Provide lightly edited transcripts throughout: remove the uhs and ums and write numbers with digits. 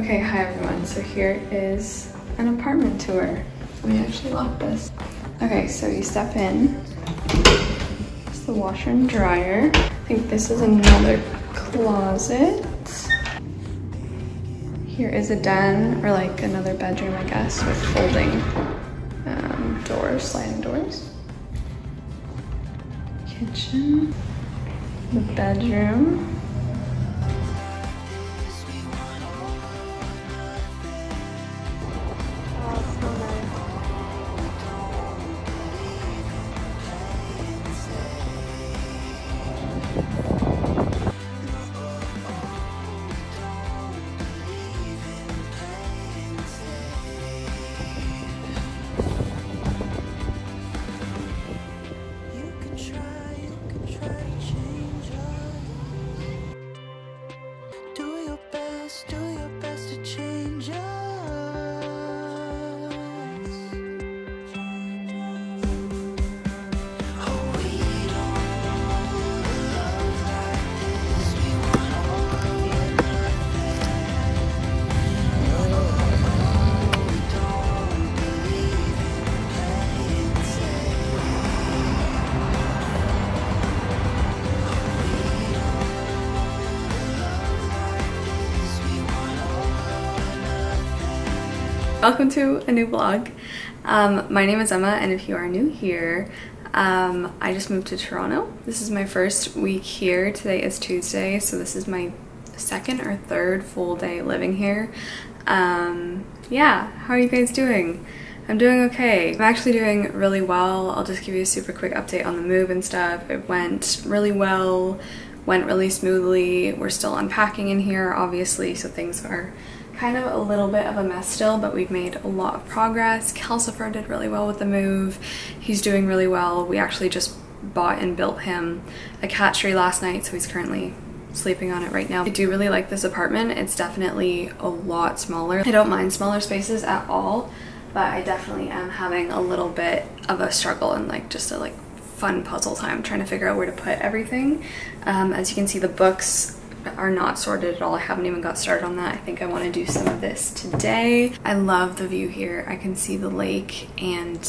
Okay, hi everyone. So here is an apartment tour. Let me actually lock this. Okay, so you step in. It's the washer and dryer. I think this is another closet. Here is a den, or like another bedroom, I guess, with folding doors, sliding doors. Kitchen. The bedroom. Welcome to a new vlog. My name is Emma, and if you are new here, I just moved to Toronto. This is my first week here. Today is Tuesday, so this is my second or third full day living here. Yeah, how are you guys doing? I'm doing okay. I'm actually doing really well. I'll just give you a super quick update on the move and stuff. It went really well, went really smoothly. We're still unpacking in here, obviously, so things are kind of a little bit of a mess still, but we've made a lot of progress. Calcifer did really well with the move. He's doing really well. We actually just bought and built him a cat tree last night, so he's currently sleeping on it right now. I do really like this apartment. It's definitely a lot smaller. I don't mind smaller spaces at all, but I definitely am having a little bit of a struggle and like just a fun puzzle time trying to figure out where to put everything. As you can see, the books are not sorted at all. I haven't even got started on that. I think I want to do some of this today. I love the view here. I can see the lake and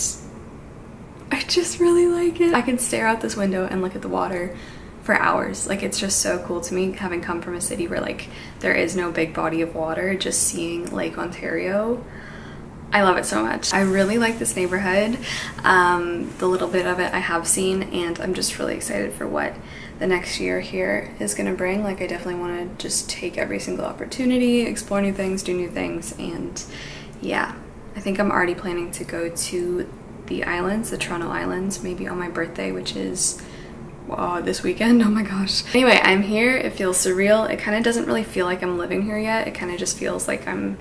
I just really like it. I can stare out this window and look at the water for hours. Like, it's just so cool to me, having come from a city where like there is no big body of water. Just seeing Lake Ontario, I love it so much. I really like this neighborhood. The little bit of it I have seen, and I'm just really excited for what the next year here is gonna bring. Like, I definitely want to just take every single opportunity, explore new things, do new things, and yeah, I think I'm already planning to go to the islands, the Toronto Islands, maybe on my birthday, which is this weekend. Oh my gosh. Anyway, I'm here. It feels surreal. It kind of doesn't really feel like I'm living here yet. It kind of just feels like I'm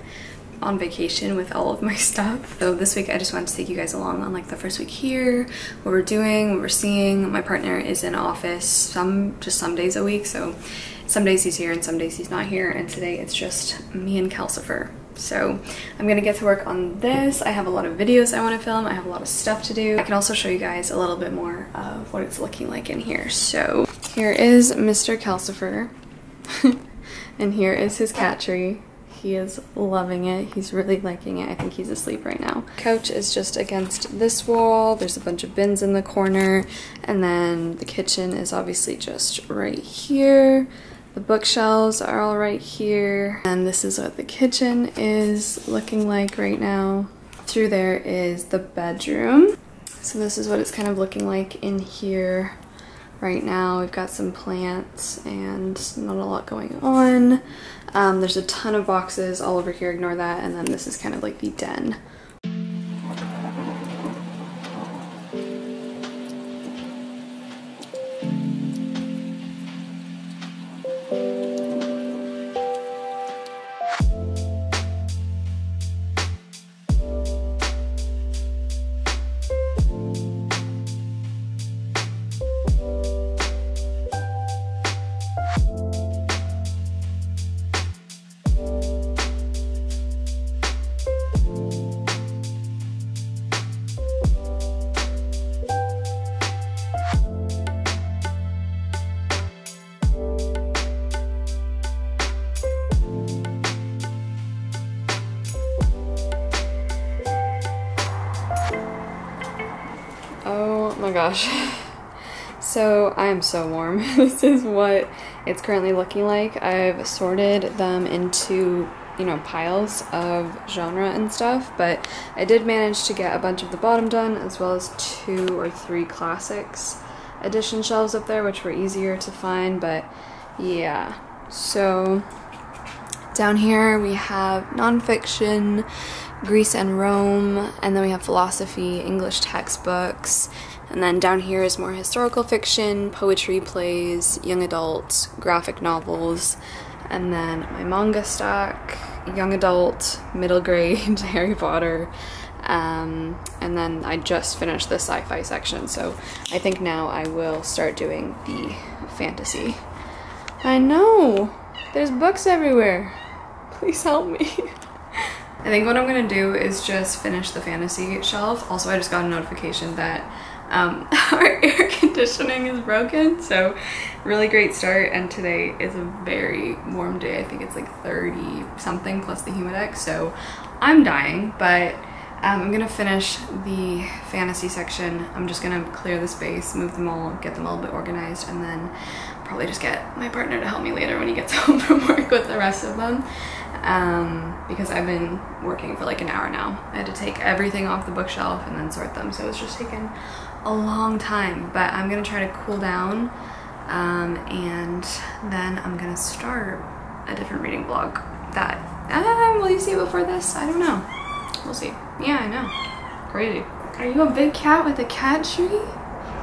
on vacation with all of my stuff. So this week I just wanted to take you guys along on like the first week here, what we're doing, what we're seeing. My partner is in office just some days a week, so some days he's here and some days he's not here, and today it's just me and Calcifer. So I'm gonna get to work on this. I have a lot of videos I want to film. I have a lot of stuff to do. I can also show you guys a little bit more of what it's looking like in here. So here is Mr. Calcifer and here is his cat tree. He is loving it. He's really liking it. I think he's asleep right now. Couch is just against this wall. There's a bunch of bins in the corner. And then the kitchen is obviously just right here. The bookshelves are all right here. And this is what the kitchen is looking like right now. Through there is the bedroom. So this is what it's kind of looking like in here right now. We've got some plants and not a lot going on. There's a ton of boxes all over here, ignore that, and then this is kind of like the den. Oh my gosh. So I am so warm. This is what it's currently looking like. I've sorted them into, you know, piles of genre and stuff, but I did manage to get a bunch of the bottom done, as well as 2 or 3 classics edition shelves up there, which were easier to find. But yeah, so down here we have nonfiction, Greece and Rome, and then we have philosophy, English textbooks, and then down here is more historical fiction, poetry, plays, young adult, graphic novels, and then my manga stack, young adult, middle grade, Harry Potter, and then I just finished the sci-fi section, so I think now I will start doing the fantasy. I know! There's books everywhere! Please help me. I think what I'm gonna do is just finish the fantasy shelf. Also, I just got a notification that our air conditioning is broken, so really great start, and today is a very warm day. I think it's like 30 something plus the humidex, so I'm dying, but I'm gonna finish the fantasy section. I'm just gonna clear the space, move them all, get them all a bit organized, and then probably just get my partner to help me later when he gets home from work with the rest of them. Because I've been working for like an hour now. I had to take everything off the bookshelf and then sort them, so it's just taken a long time, but I'm gonna try to cool down, and then I'm gonna start a different reading blog that, will you see it before this? I don't know. We'll see. Yeah, I know. Crazy. Are you a big cat with a cat tree?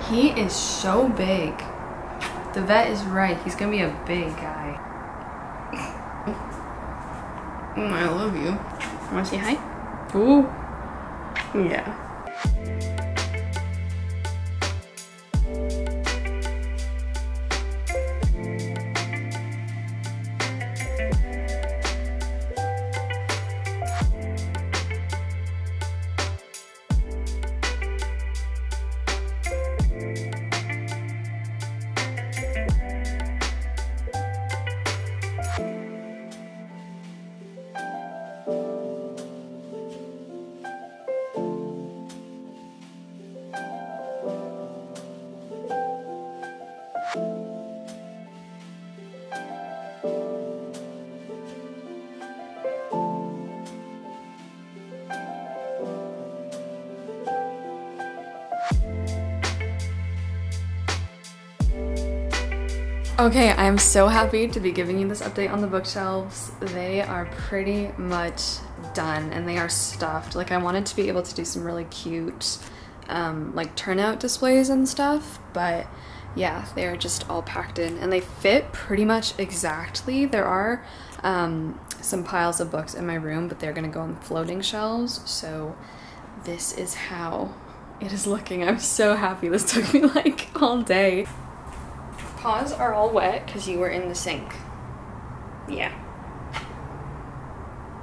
He is so big. The vet is right. He's gonna be a big guy. I love you. Wanna say hi? Ooh. Yeah. Okay, I'm so happy to be giving you this update on the bookshelves. They are pretty much done and they are stuffed. Like, I wanted to be able to do some really cute like turnout displays and stuff, but yeah, they're just all packed in and they fit pretty much exactly. There are some piles of books in my room, but they're gonna go on floating shelves, so this is how it is looking. I'm so happy. This took me like all day. Paws are all wet because you were in the sink. Yeah.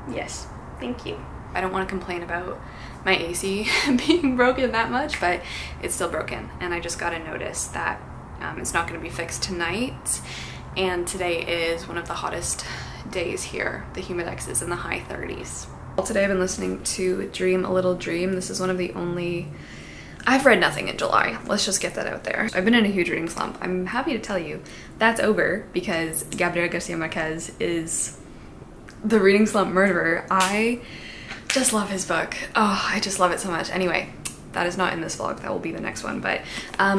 Yes, thank you. I don't want to complain about my AC being broken that much, but it's still broken, and I just got a notice that it's not going to be fixed tonight, and today is one of the hottest days here. The humidex is in the high 30s. Well, today I've been listening to Dream a Little Dream. This is one of the only... I've read nothing in July. Let's just get that out there. I've been in a huge reading slump. I'm happy to tell you that's over because Gabriel Garcia Marquez is the reading slump murderer. I just love his book. Oh, I just love it so much. Anyway, that is not in this vlog. That will be the next one. But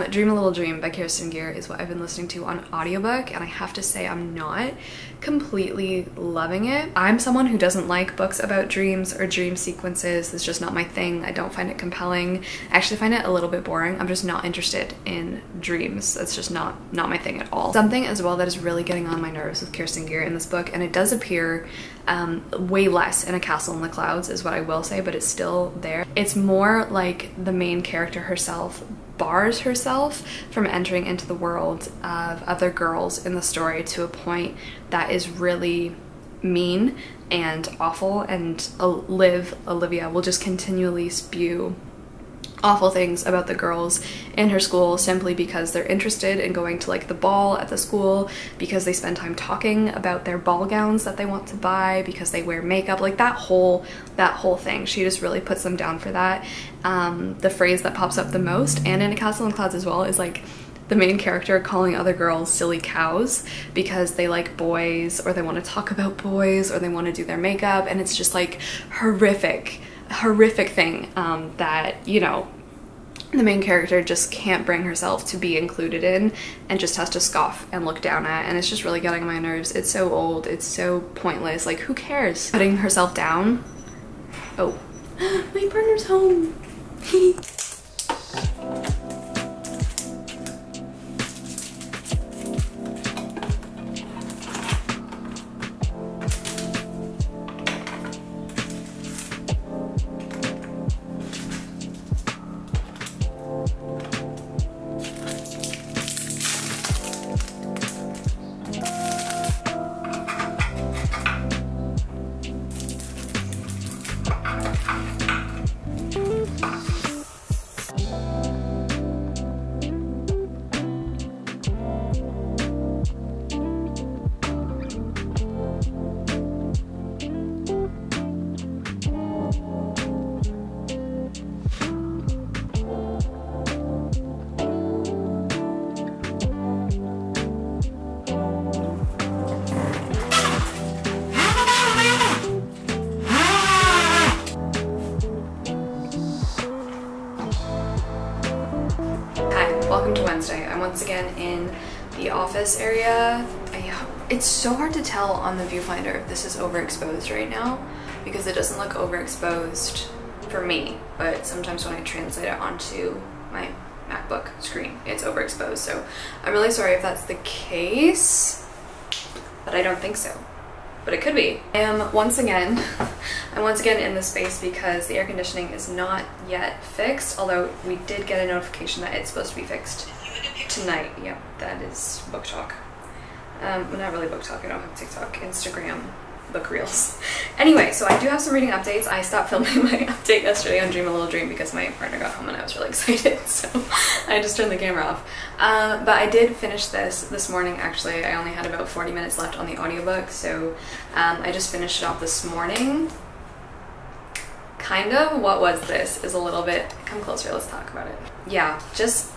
Dream a Little Dream by Kirsten Gier is what I've been listening to on audiobook, and I have to say I'm not completely loving it. I'm someone who doesn't like books about dreams or dream sequences. It's just not my thing. I don't find it compelling. I actually find it a little bit boring. I'm just not interested in dreams. That's just not my thing at all. Something as well that is really getting on my nerves with Kirsten Gier in this book, and it does appear way less in A Castle in the Clouds is what I will say, but it's still there. It's more like the main character herself bars herself from entering into the world of other girls in the story to a point that is really mean and awful, and Olivia will just continually spew awful things about the girls in her school simply because they're interested in going to like the ball at the school, because they spend time talking about their ball gowns that they want to buy, because they wear makeup, like that whole thing. She just really puts them down for that. The phrase that pops up the most, and in A Castle in Clouds as well, is like the main character calling other girls silly cows because they like boys, or they want to talk about boys, or they want to do their makeup, and it's just like horrific thing that, you know, the main character just can't bring herself to be included in, and just has to scoff and look down at, and it's just really getting on my nerves. It's so old, it's so pointless, like who cares? Putting herself down. Oh, my partner's home. Welcome to Wednesday. I'm once again in the office area. It's so hard to tell on the viewfinder if this is overexposed right now, because it doesn't look overexposed for me, but sometimes when I translate it onto my MacBook screen, it's overexposed. So I'm really sorry if that's the case, but I don't think so. But it could be. I'm once again in this space because the air conditioning is not yet fixed, although we did get a notification that it's supposed to be fixed tonight. Yep, that is book talk. Well, not really book talk, I don't have TikTok, Instagram, book reels. Anyway, so I do have some reading updates. I stopped filming my update yesterday on Dream a Little Dream because my partner got home and I was really excited, so I just turned the camera off. But I did finish this morning, actually. I only had about 40 minutes left on the audiobook, so I just finished it off this morning. Kind of. What Was This is a little bit, come closer, let's talk about it. Yeah, just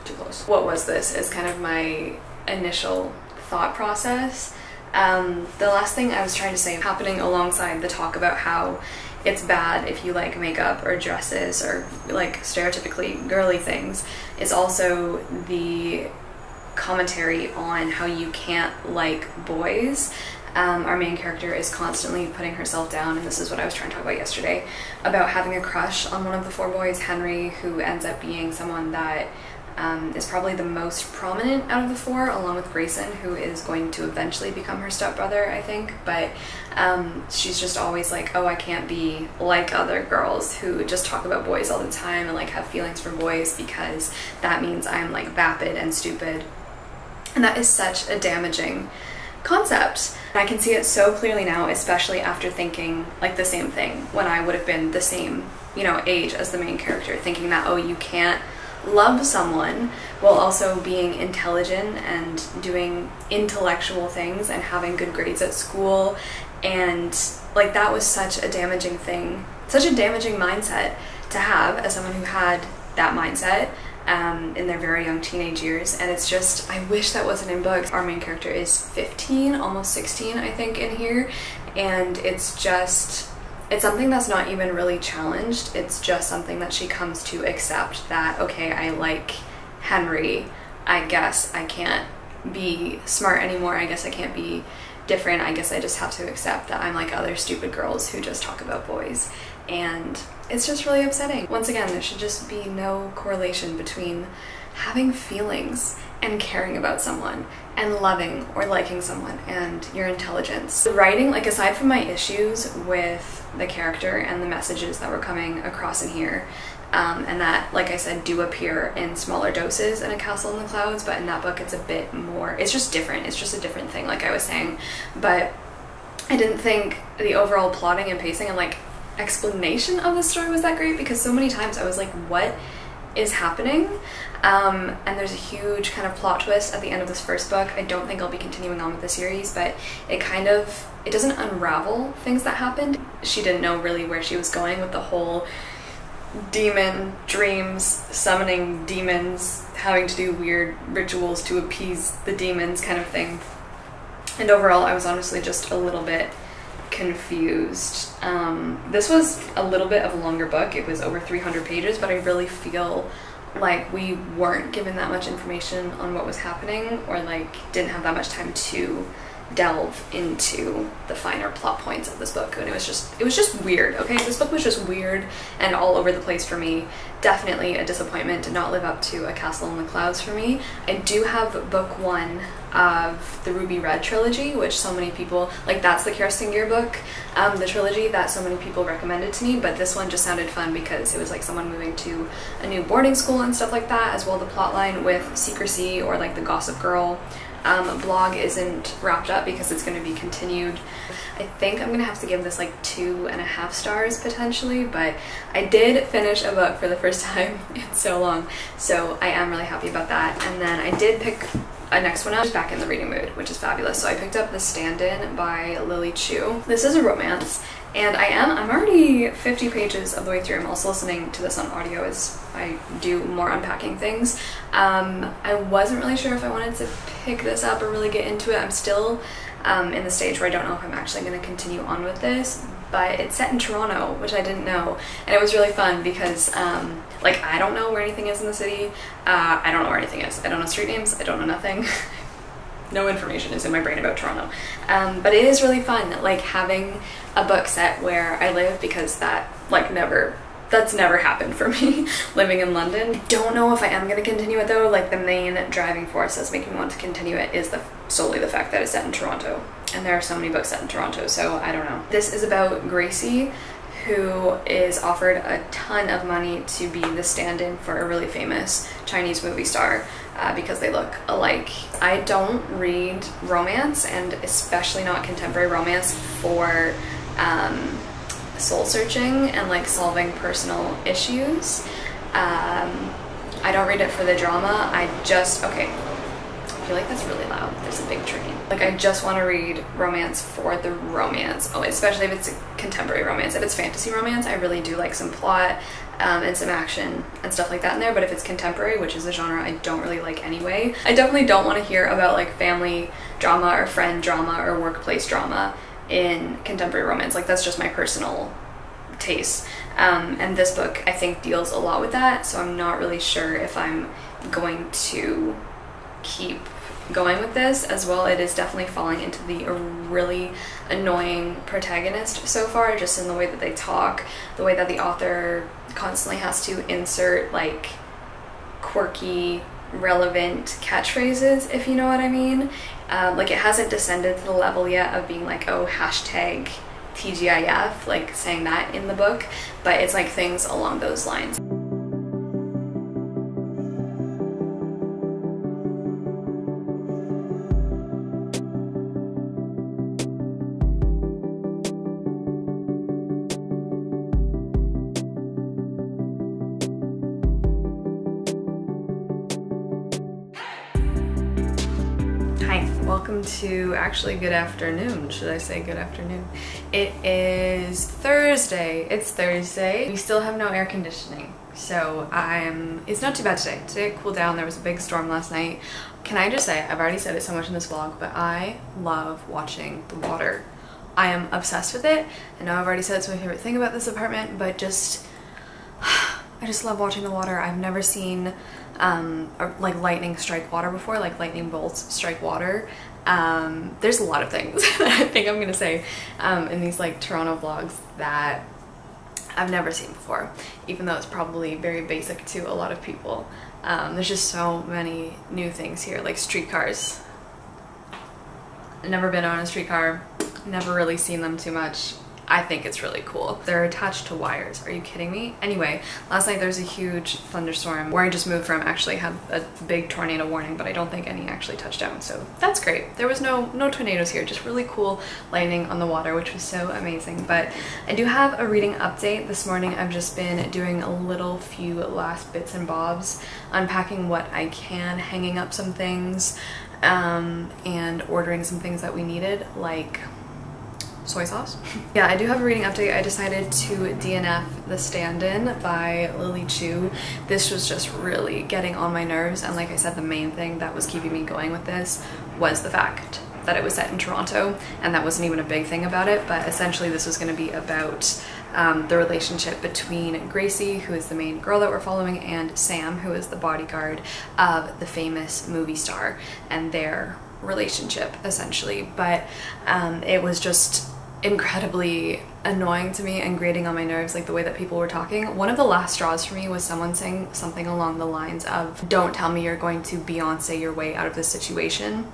too close. What Was This is kind of my initial thought process. The last thing I was trying to say, happening alongside the talk about how it's bad if you like makeup or dresses or like stereotypically girly things, is also the commentary on how you can't like boys. Our main character is constantly putting herself down, and this is what I was trying to talk about yesterday, about having a crush on one of the four boys, Henry, who ends up being someone that is probably the most prominent out of the four, along with Grayson, who is going to eventually become her stepbrother, I think. But she's just always like, oh, I can't be like other girls who just talk about boys all the time and like have feelings for boys, because that means I'm like vapid and stupid. And that is such a damaging concept. I can see it so clearly now, especially after thinking like the same thing when I would have been the same, you know, age as the main character, thinking that, oh, you can't love someone while also being intelligent and doing intellectual things and having good grades at school. And like that was such a damaging thing, such a damaging mindset to have as someone who had that mindset in their very young teenage years. And it's just, I wish that wasn't in books. Our main character is 15, almost 16 I think in here, and it's just, it's something that's not even really challenged. It's just something that she comes to accept, that okay, I like Henry, I guess I can't be smart anymore, I guess I can't be different, I guess I just have to accept that I'm like other stupid girls who just talk about boys. And it's just really upsetting. Once again, there should just be no correlation between having feelings and caring about someone and loving or liking someone and your intelligence. The writing, like aside from my issues with the character and the messages that were coming across in here, and that, like I said, do appear in smaller doses in A Castle in the Clouds, but in that book it's a bit more, it's just different, it's just a different thing, like I was saying. But I didn't think the overall plotting and pacing, and like explanation of the story was that great, because so many times I was like, what is happening? And there's a huge kind of plot twist at the end of this first book. I don't think I'll be continuing on with the series, but it doesn't unravel things that happened. She didn't know really where she was going with the whole demon dreams, summoning demons, having to do weird rituals to appease the demons kind of thing. And overall, I was honestly just a little bit confused. This was a little bit of a longer book. It was over 300 pages, but I really feel like we weren't given that much information on what was happening, or like didn't have that much time to delve into the finer plot points of this book. And it was just weird. Okay, this book was just weird and all over the place for me. Definitely a disappointment. Did not live up to A Castle in the Clouds for me. I do have book 1 of the Ruby Red trilogy, which so many people, like, that's the Kirsten book, the trilogy that so many people recommended to me, but this one just sounded fun because it was like someone moving to a new boarding school and stuff like that, as well the plot line with secrecy, or like the Gossip Girl blog isn't wrapped up because it's going to be continued. I think I'm gonna have to give this like 2.5 stars potentially, but I did finish a book for the first time in so long, so I am really happy about that. And then I did pick a next one up, back in the reading mood, which is fabulous. So I picked up The Stand-In by Lily Chu. This is a romance, and I'm already 50 pages of the way through. I'm also listening to this on audio as I do more unpacking things. I wasn't really sure if I wanted to pick this up or really get into it. I'm still in the stage where I don't know if I'm actually going to continue on with this, but it's set in Toronto, which I didn't know, and it was really fun because like, I don't know where anything is in the city. I don't know where anything is. I don't know street names. I don't know nothing. No information is in my brain about Toronto, but it is really fun, like, having a book set where I live, because that's never happened for me living in London. I don't know if I am going to continue it though. Like, the main driving force that's making me want to continue it is solely the fact that it's set in Toronto, and there are so many books set in Toronto, so I don't know. This is about Gracie, who is offered a ton of money to be the stand-in for a really famous Chinese movie star because they look alike. I don't read romance, and especially not contemporary romance, for soul searching and like solving personal issues. I don't read it for the drama. Okay, I feel like that's really loud. There's a big train. Like, I just want to read romance for the romance. Oh, especially if it's a contemporary romance. If it's fantasy romance, I really do like some plot and some action and stuff like that in there. But if it's contemporary, which is a genre I don't really like anyway, I definitely don't want to hear about like family drama or friend drama or workplace drama in contemporary romance. Like, that's just my personal taste. And this book, I think, deals a lot with that, so I'm not really sure if I'm going to keep going with this. As well, it is definitely falling into the really annoying protagonist so far, just in the way that they talk, the way that the author constantly has to insert like quirky, relevant catchphrases, if you know what I mean. Like, it hasn't descended to the level yet of being like, oh, hashtag TGIF, like saying that in the book, but it's like things along those lines. Welcome to, actually, good afternoon. Should I say good afternoon? It is Thursday. It's Thursday. We still have no air conditioning, so it's not too bad today. Today it cooled down. There was a big storm last night. Can I just say, I've already said it so much in this vlog, but I love watching the water. I am obsessed with it. I know I've already said it's my favorite thing about this apartment, but I just love watching the water. I've never seen like lightning strike water before, like lightning bolts strike water. There's a lot of things that I think I'm gonna say in these like Toronto vlogs that I've never seen before, even though it's probably very basic to a lot of people. There's just so many new things here, like streetcars. I've never been on a streetcar, never really seen them too much. I think it's really cool. They're attached to wires. Are you kidding me? Anyway, last night there was a huge thunderstorm where I just moved from. Actually had a big tornado warning, but I don't think any actually touched down, so that's great. There was no tornadoes here, just really cool lightning on the water, which was so amazing. But I do have a reading update. This morning I've just been doing a few last bits and bobs, unpacking what I can, hanging up some things, and ordering some things that we needed, like soy sauce. Yeah, I do have a reading update. I decided to DNF The Stand-In by Lily Chu. This was just really getting on my nerves, and like I said, the main thing that was keeping me going with this was the fact that it was set in Toronto, and that wasn't even a big thing about it, but essentially this was going to be about the relationship between Gracie, who is the main girl that we're following, and Sam, who is the bodyguard of the famous movie star, and their relationship essentially. But it was just incredibly annoying to me and grating on my nerves, like the way that people were talking. One of the last straws for me was someone saying something along the lines of, "Don't tell me you're going to Beyonce your way out of this situation,"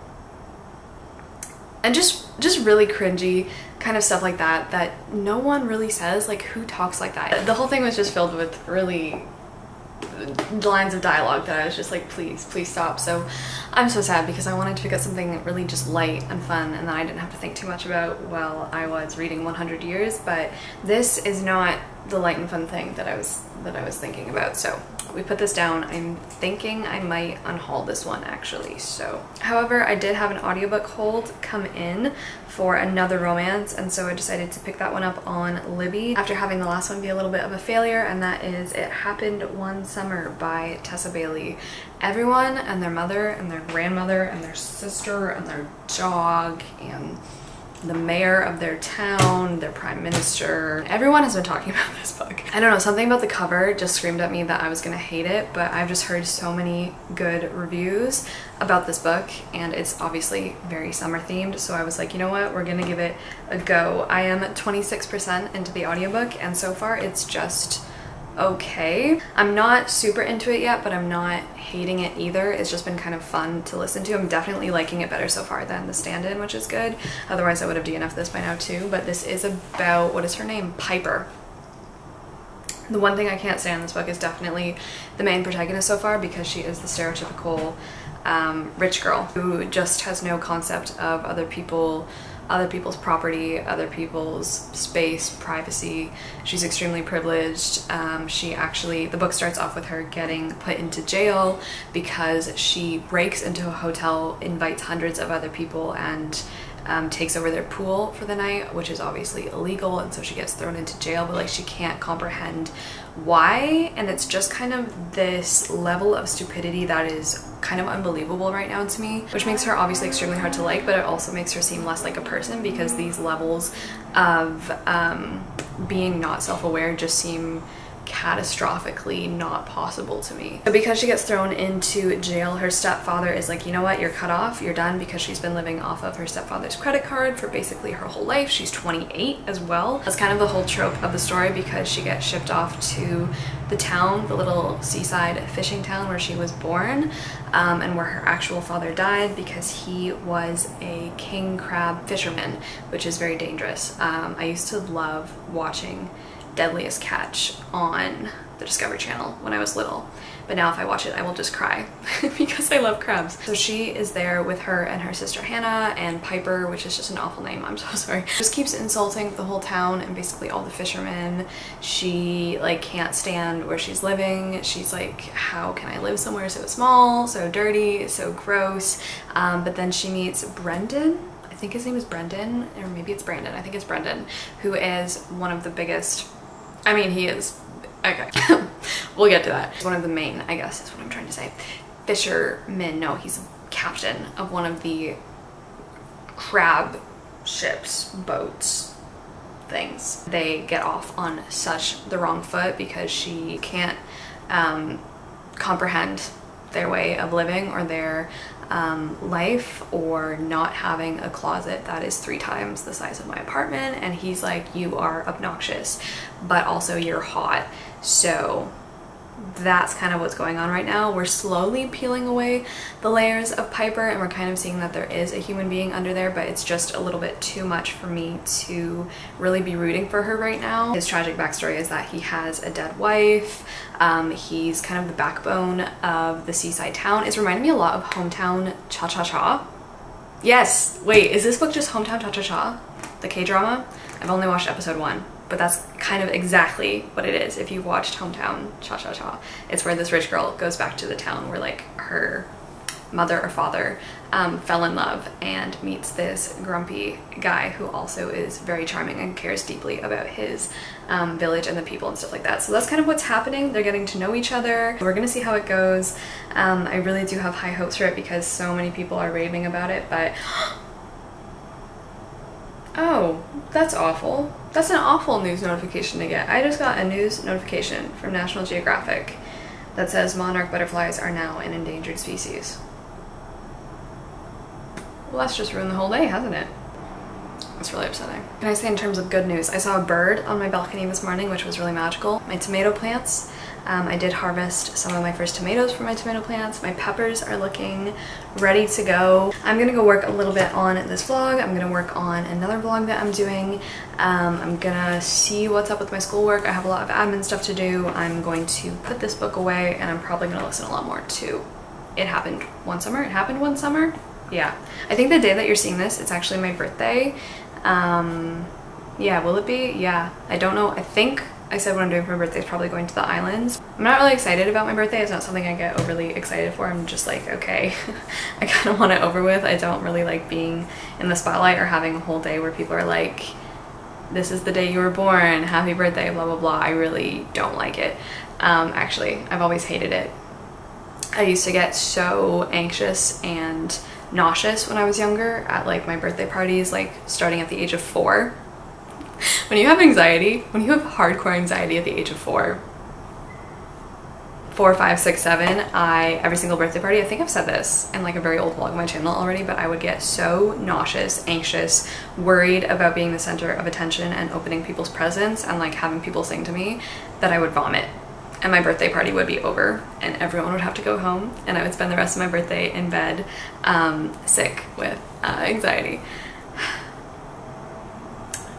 and just really cringy kind of stuff like that that no one really says. Like, who talks like that? The whole thing was just filled with really lines of dialogue that I was just like, please stop. So I'm so sad, because I wanted to pick up something really just light and fun and that I didn't have to think too much about while I was reading 100 Years, but this is not the light and fun thing that I was thinking about. So we put this down. I'm thinking I might unhaul this one actually. So, however, I did have an audiobook hold come in for another romance, and so I decided to pick that one up on Libby after having the last one be a little bit of a failure, and that is It Happened One Summer by Tessa Bailey. Everyone and their mother and their grandmother and their sister and their dog and the mayor of their town, their prime minister, everyone has been talking about this book. I don't know, something about the cover just screamed at me that I was gonna hate it, but I've just heard so many good reviews about this book, and it's obviously very summer themed, so I was like, you know what, we're gonna give it a go. I am 26% into the audiobook, and so far it's just okay. I'm not super into it yet, but I'm not hating it either. It's just been kind of fun to listen to. I'm definitely liking it better so far than The Stand-In, which is good. Otherwise I would have DNF'd this by now too. But this is about, what is her name? Piper. The one thing I can't say on this book is definitely the main protagonist so far, because she is the stereotypical rich girl who just has no concept of other people's property, other people's space, privacy. She's extremely privileged. The book starts off with her getting put into jail because she breaks into a hotel, invites hundreds of other people, and takes over their pool for the night, which is obviously illegal, and so she gets thrown into jail, but like she can't comprehend why, and it's just kind of this level of stupidity that is kind of unbelievable right now to me, which makes her obviously extremely hard to like, but it also makes her seem less like a person, because these levels of being not self-aware just seem catastrophically not possible to me. But because she gets thrown into jail, her stepfather is like, you know what, you're cut off, you're done, because she's been living off of her stepfather's credit card for basically her whole life. She's 28 as well. That's kind of the whole trope of the story, because she gets shipped off to the town, the little seaside fishing town where she was born, and where her actual father died, because he was a king crab fisherman, which is very dangerous. I used to love watching Deadliest Catch on the Discovery Channel when I was little, but now if I watch it I will just cry because I love crabs. So she is there with her and her sister Hannah, and Piper, which is just an awful name, I'm so sorry, just keeps insulting the whole town and basically all the fishermen. She like can't stand where she's living. She's like, how can I live somewhere so small, so dirty, so gross? But then she meets Brendan. I think his name is Brendan, or maybe it's Brandon. I think it's Brendan, who is one of the biggest, I mean, he is, okay, we'll get to that. One of the main, I guess is what I'm trying to say, fishermen. No, he's a captain of one of the crab ships, boats, things. They get off on such the wrong foot because she can't comprehend their way of living or their life, or not having a closet that is 3 times the size of my apartment, and he's like, you are obnoxious but also you're hot, so that's kind of what's going on right now. We're slowly peeling away the layers of Piper, and we're kind of seeing that there is a human being under there, but it's just a little bit too much for me to really be rooting for her right now. His tragic backstory is that he has a dead wife. He's kind of the backbone of the seaside town. It's reminding me a lot of Hometown Cha-Cha-Cha. Yes, wait, is this book just Hometown Cha-Cha-Cha? The K-drama? I've only watched episode 1. But that's kind of exactly what it is if you've watched Hometown Cha-Cha-Cha. It's where this rich girl goes back to the town where like her mother or father fell in love and meets this grumpy guy who also is very charming and cares deeply about his village and the people and stuff like that. So that's kind of what's happening. They're getting to know each other. We're gonna see how it goes. I really do have high hopes for it because so many people are raving about it, but oh, that's awful. That's an awful news notification to get. I just got a news notification from National Geographic that says monarch butterflies are now an endangered species. Well, that's just ruined the whole day, hasn't it? It's really upsetting. Can I say in terms of good news, I saw a bird on my balcony this morning, which was really magical. My tomato plants, I did harvest some of my first tomatoes from my tomato plants. My peppers are looking ready to go. I'm gonna go work a little bit on this vlog. I'm gonna work on another vlog that I'm doing. I'm gonna see what's up with my schoolwork. I have a lot of admin stuff to do. I'm going to put this book away, and I'm probably gonna listen a lot more to It Happened One Summer. It Happened One Summer? Yeah. I think the day that you're seeing this, it's actually my birthday. Yeah, will it be? Yeah. I don't know. I think I said what I'm doing for my birthday is probably going to the islands. I'm not really excited about my birthday. It's not something I get overly excited for. I'm just like, okay, I kind of want it over with. I don't really like being in the spotlight or having a whole day where people are like, this is the day you were born, happy birthday, blah, blah, blah. I really don't like it. Actually, I've always hated it. I used to get so anxious and nauseous when I was younger at like my birthday parties, like starting at the age of 4. When you have anxiety, when you have hardcore anxiety at the age of 4, 5, 6, 7, every single birthday party, I think I've said this in like a very old vlog on my channel already, but I would get so nauseous, anxious, worried about being the center of attention and opening people's presents and like having people sing to me that I would vomit. And my birthday party would be over and everyone would have to go home and I would spend the rest of my birthday in bed sick with anxiety.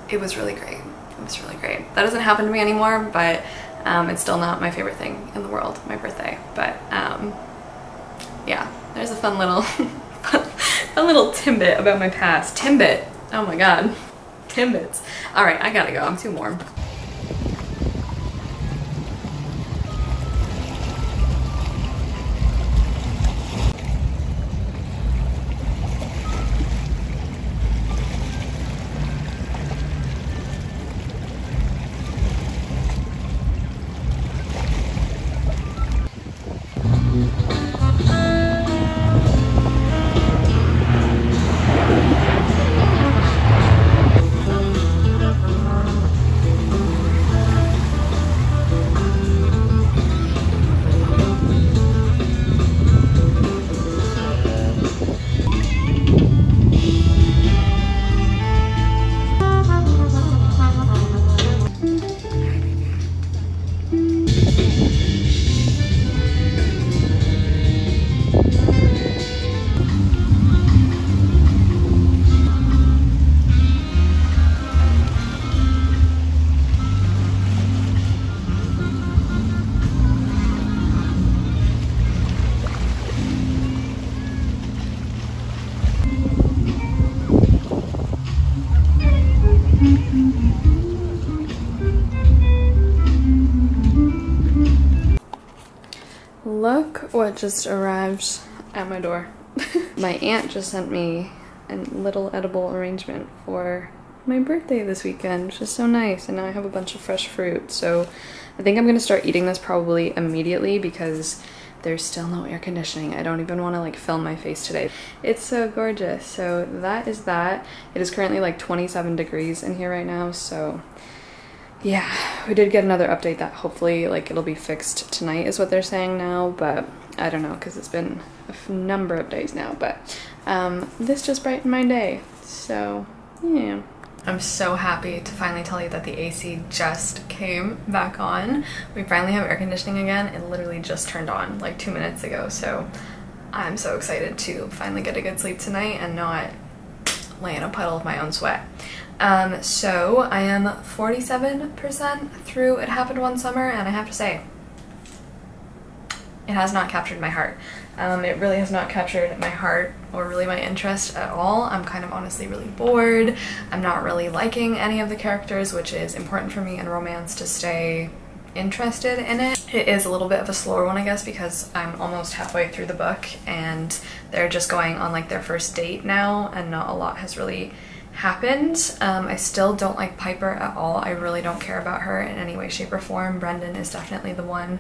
It was really great. It was really great. That doesn't happen to me anymore, but it's still not my favorite thing in the world, my birthday. But yeah, there's a fun little fun little timbit about my past. Timbit. Oh my god. Timbits. All right, I gotta go. I'm too warm. Look what just arrived at my door. My aunt just sent me a little edible arrangement for my birthday this weekend, which is so nice, and now I have a bunch of fresh fruit. So I think I'm gonna start eating this probably immediately because there's still no air conditioning. I don't even want to like film my face today. It's so gorgeous. So that is that. It is currently like 27 degrees in here right now, so yeah, we did get another update that hopefully like it'll be fixed tonight is what they're saying now, but I don't know because it's been a number of days now. But this just brightened my day, so yeah. I'm so happy to finally tell you that the AC just came back on. We finally have air conditioning again. It literally just turned on like 2 minutes ago, so I'm so excited to finally get a good sleep tonight and not lay in a puddle of my own sweat. So I am 47% through It Happened One Summer, and I have to say, it has not captured my heart. It really has not captured my heart or really my interest at all. I'm kind of honestly really bored. I'm not really liking any of the characters, which is important for me in romance to stay interested in it. It is a little bit of a slower one, I guess, because I'm almost halfway through the book and they're just going on like their first date now and not a lot has really happened. I still don't like Piper at all. I really don't care about her in any way, shape, or form. Brendan is definitely the one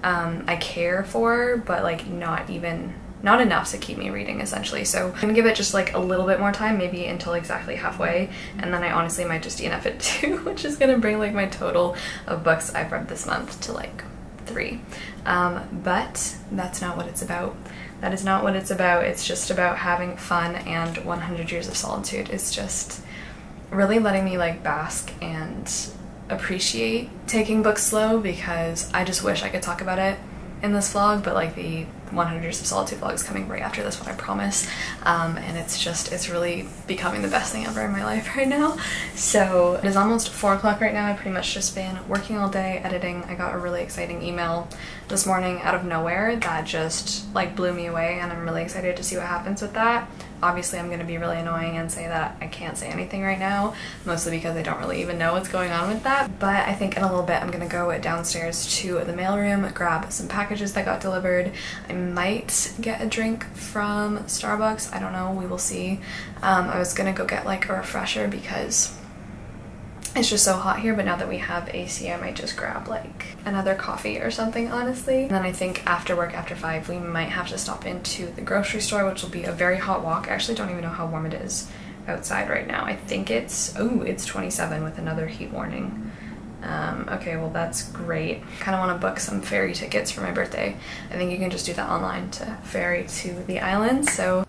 I care for, but like not enough to keep me reading, essentially. So I'm gonna give it just like a little bit more time, maybe until exactly halfway, and then I honestly might just DNF it too, which is gonna bring like my total of books I've read this month to like 3. But that's not what it's about. That is not what it's about. It's just about having fun, and 100 Years of Solitude is just really letting me like bask and appreciate taking books slow, because I just wish I could talk about it in this vlog, but like the 100 Years of Solitude vlog is coming right after this one, I promise. And it's really becoming the best thing ever in my life right now. So it is almost 4 o'clock right now. I've pretty much just been working all day editing. I got a really exciting email this morning out of nowhere that just like blew me away, and I'm really excited to see what happens with that. Obviously I'm going to be really annoying and say that I can't say anything right now, mostly because I don't really even know what's going on with that. But I think in a little bit I'm going to go downstairs to the mailroom, grab some packages that got delivered. I might get a drink from Starbucks. I don't know. We will see. I was going to go get like a refresher because it's just so hot here, but now that we have AC, I might just grab like another coffee or something, honestly. And then I think after work, after 5, we might have to stop into the grocery store, which will be a very hot walk. I actually don't even know how warm it is outside right now. I think it's 27 with another heat warning. Okay, well that's great. Kind of want to book some ferry tickets for my birthday. I think you can just do that online to ferry to the island, so